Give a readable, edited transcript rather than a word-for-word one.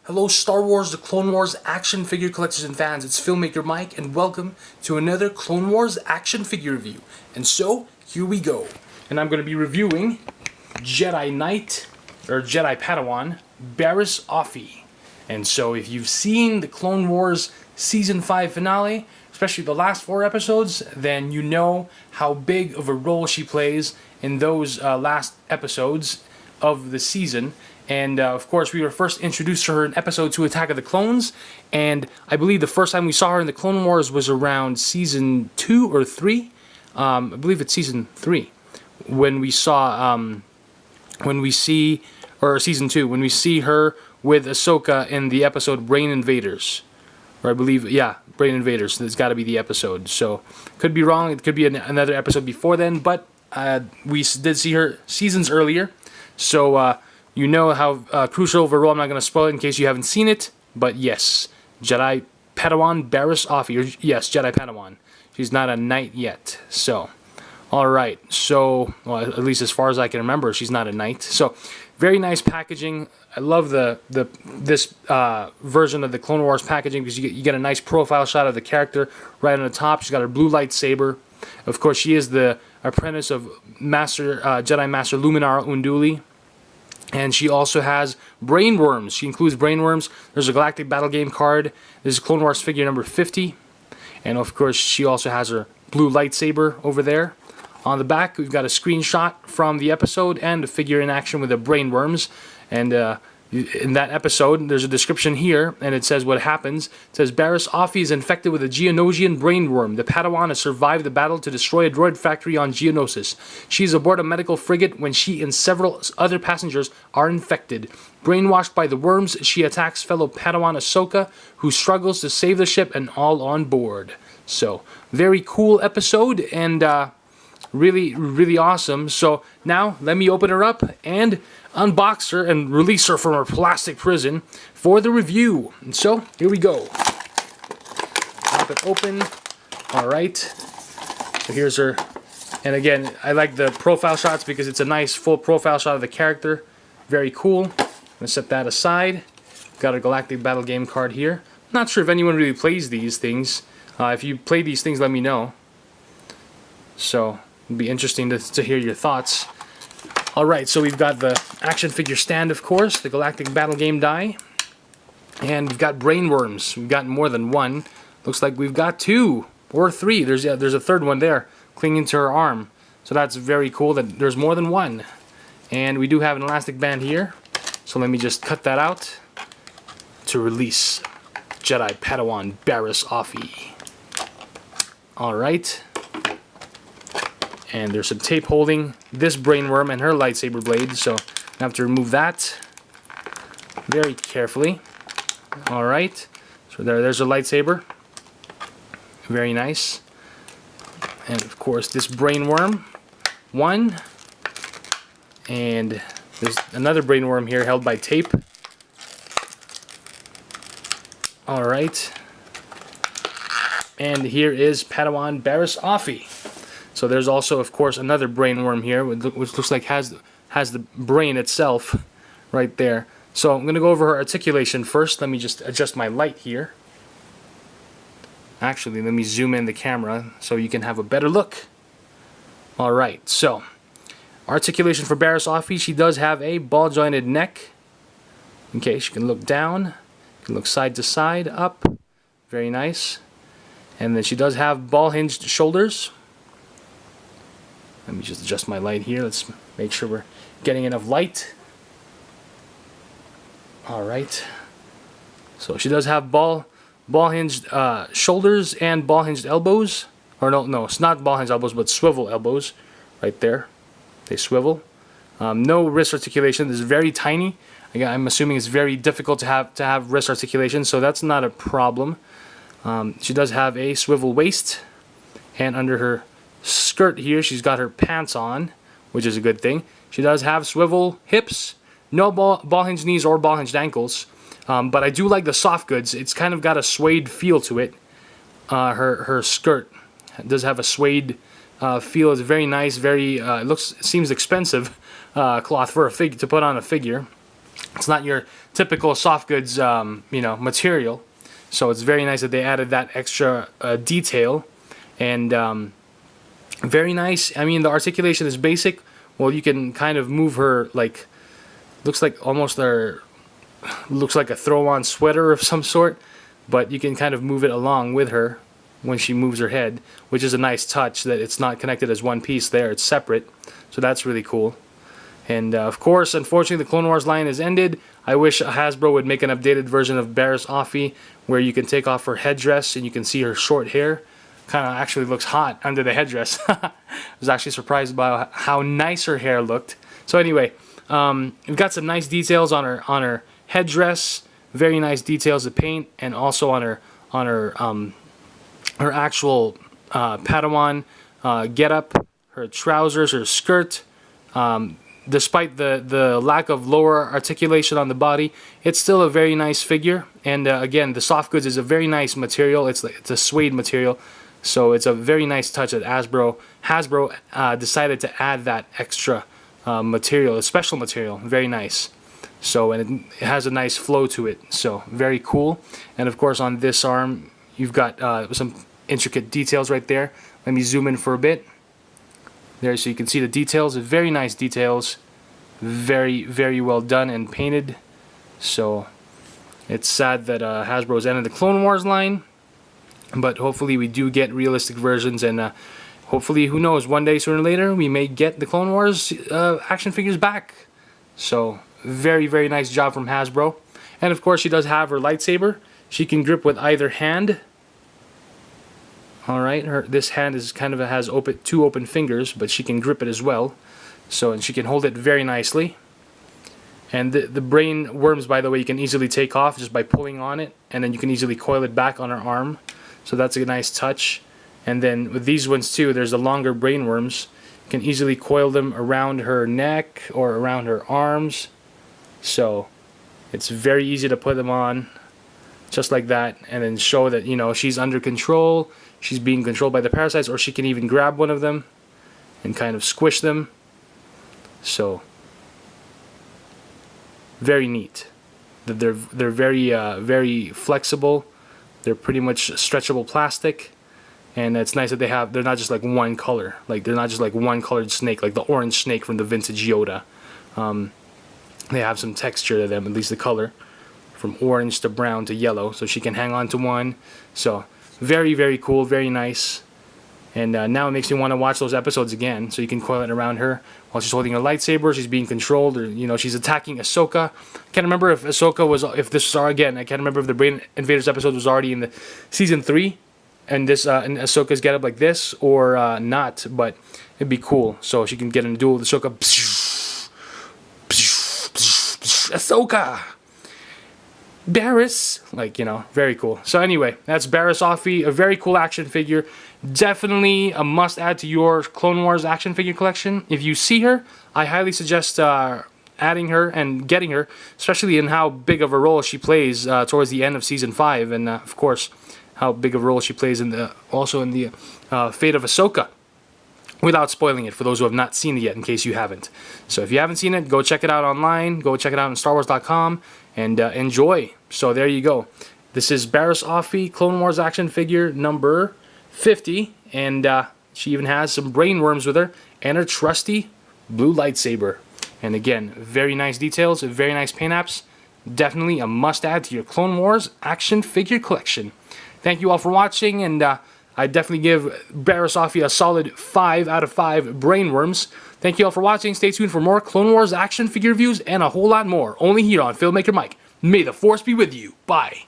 Hello Star Wars The Clone Wars action figure collectors and fans, it's filmmaker Mike and welcome to another Clone Wars action figure review. And so, here we go. And I'm going to be reviewing Jedi Knight, or Jedi Padawan, Barriss Offee. And so if you've seen the Clone Wars Season 5 finale, especially the last 4 episodes, then you know how big of a role she plays in those last episodes of the season. And of course, we were first introduced to her in episode 2, Attack of the Clones, and I believe the first time we saw her in the Clone Wars was around season 2 or 3. I believe it's season 3 when we saw, or season 2 when we see her with Ahsoka in the episode Brain Invaders, or I believe, yeah, Brain Invaders. That's got to be the episode. So could be wrong. It could be another episode before then, but we did see her seasons earlier. So. You know how crucial of a role. I'm not going to spoil it in case you haven't seen it. But yes, Jedi Padawan Barriss Offee. Or yes, Jedi Padawan. She's not a knight yet. So, alright. So, well, at least as far as I can remember, she's not a knight. So, very nice packaging. I love this version of the Clone Wars packaging because you get a nice profile shot of the character right on the top. She's got her blue lightsaber. Of course, she is the apprentice of Jedi Master Luminara Unduli. And she also has brain worms. She includes brain worms. There's a Galactic Battle Game card. This is Clone Wars figure number 50. And of course, she also has her blue lightsaber over there. On the back, we've got a screenshot from the episode and a figure in action with the brain worms. And in that episode, there's a description here, and it says what happens. It says, Barriss Offee is infected with a Geonosian brain worm. The Padawan has survived the battle to destroy a droid factory on Geonosis. She is aboard a medical frigate when she and several other passengers are infected. Brainwashed by the worms, she attacks fellow Padawan Ahsoka, who struggles to save the ship and all on board. So, very cool episode, and really, really awesome. So, now, let me open her up and unbox her and release her from her plastic prison for the review. And so, here we go. Pop it open. Alright. So here's her. And again, I like the profile shots because it's a nice full profile shot of the character. Very cool. I'm going to set that aside. Got a Galactic Battle Game card here. Not sure if anyone really plays these things. If you play these things, let me know. So, it'd be interesting to hear your thoughts. Alright, so we've got the action figure stand, of course, the Galactic Battle Game die, and we've got brain worms. We've got more than one. Looks like we've got 2 or 3. There's a third one there, clinging to her arm. So that's very cool that there's more than one. And we do have an elastic band here, so let me just cut that out to release Jedi Padawan Barriss Offee. Alright. And there's some tape holding this brain worm and her lightsaber blade, so I have to remove that very carefully. Alright, so there's a lightsaber. Very nice. And of course this brain worm, one. And there's another brain worm here held by tape. Alright. And here is Padawan Barriss Offee. So there's also, of course, another brain worm here, which looks like has the brain itself right there. So I'm going to go over her articulation first. Let me just adjust my light here. Actually, let me zoom in the camera so you can have a better look. Alright, so articulation for Barriss Offee. She does have a ball-jointed neck. Okay, she can look down, can look side to side, up. Very nice. And then she does have ball-hinged shoulders. Let me just adjust my light here. Let's make sure we're getting enough light. Alright. So she does have ball-hinged shoulders and ball-hinged elbows. Or no, it's not ball-hinged elbows, but swivel elbows. Right there. They swivel. No wrist articulation. This is very tiny. Again, I'm assuming it's very difficult to have wrist articulation, so that's not a problem. She does have a swivel waist. And under her skirt here, she's got her pants on, which is a good thing. She does have swivel hips, no ball-hinged knees or ball-hinged ankles, but I do like the soft goods. It's kind of got a suede feel to it. Her skirt does have a suede feel. It's very nice, very seems expensive cloth for a to put on a figure. It's not your typical soft goods, you know, material. So it's very nice that they added that extra detail, and very nice. I mean, the articulation is basic. Well, you can kind of move her like, looks like almost looks like a throw-on sweater of some sort, but you can kind of move it along with her when she moves her head, which is a nice touch that it's not connected as one piece there. It's separate, so that's really cool. And of course, unfortunately, the Clone Wars line is ended. I wish Hasbro would make an updated version of Barriss Offee where you can take off her headdress and you can see her short hair. Kind of actually looks hot under the headdress. I was actually surprised by how nice her hair looked. So anyway, we've got some nice details on her headdress. Very nice details of paint, and also on her actual Padawan getup, her trousers, her skirt. Despite the lack of lower articulation on the body, it's still a very nice figure. And again, the soft goods is a very nice material. It's a suede material, so it's a very nice touch that Hasbro decided to add that extra material, a special material. Very nice. So, and it has a nice flow to it. So very cool. And of course, on this arm, you've got some intricate details right there. Let me zoom in for a bit. There, so you can see the details. Very nice details. Very, very well done and painted. So it's sad that Hasbro's ended the Clone Wars line, but hopefully we do get realistic versions, and hopefully, who knows, one day sooner or later we may get the Clone Wars action figures back. So very, very nice job from Hasbro. And of course, she does have her lightsaber. She can grip with either hand. Alright, this hand is kind of has two open fingers, but she can grip it as well. So, and she can hold it very nicely. And the brain worms, by the way, you can easily take off just by pulling on it, and then you can easily coil it back on her arm. So that's a nice touch. And then with these ones too, there's the longer brain worms. You can easily coil them around her neck or around her arms. So it's very easy to put them on, just like that, and then show that, you know, she's under control. She's being controlled by the parasites, or she can even grab one of them and kind of squish them. So very neat. They're very very flexible. They're pretty much stretchable plastic, and it's nice that they're not just like one color. Like they're not just like one colored snake, like the orange snake from the vintage Yoda. They have some texture to them, at least the color, from orange to brown to yellow. So she can hang on to one. So very, very cool, very nice. And now it makes me want to watch those episodes again. So you can coil it around her while she's holding her lightsaber. She's being controlled, or you know, she's attacking Ahsoka. I can't remember if Ahsoka was, if this was again. I can't remember if the Brain Invaders episode was already in the season 3, and this and Ahsoka's get up like this, or not. But it'd be cool. So she can get in a duel with Ahsoka. Ahsoka. Barriss, like, you know, very cool. So anyway, that's Barriss Offee, a very cool action figure. Definitely a must-add to your Clone Wars action figure collection. If you see her, I highly suggest adding her and getting her, especially in how big of a role she plays towards the end of Season 5, and of course, how big of a role she plays in also in the fate of Ahsoka. Without spoiling it for those who have not seen it yet, in case you haven't. So if you haven't seen it, go check it out online. Go check it out on StarWars.com and enjoy. So there you go. This is Barriss Offee, Clone Wars action figure number 50. And she even has some brain worms with her and her trusty blue lightsaber. And again, very nice details, very nice paint apps. Definitely a must-add to your Clone Wars action figure collection. Thank you all for watching, and I definitely give Barriss Offee a solid 5 out of 5 brainworms. Thank you all for watching. Stay tuned for more Clone Wars action figure reviews and a whole lot more. Only here on Filmmaker Mike. May the Force be with you. Bye.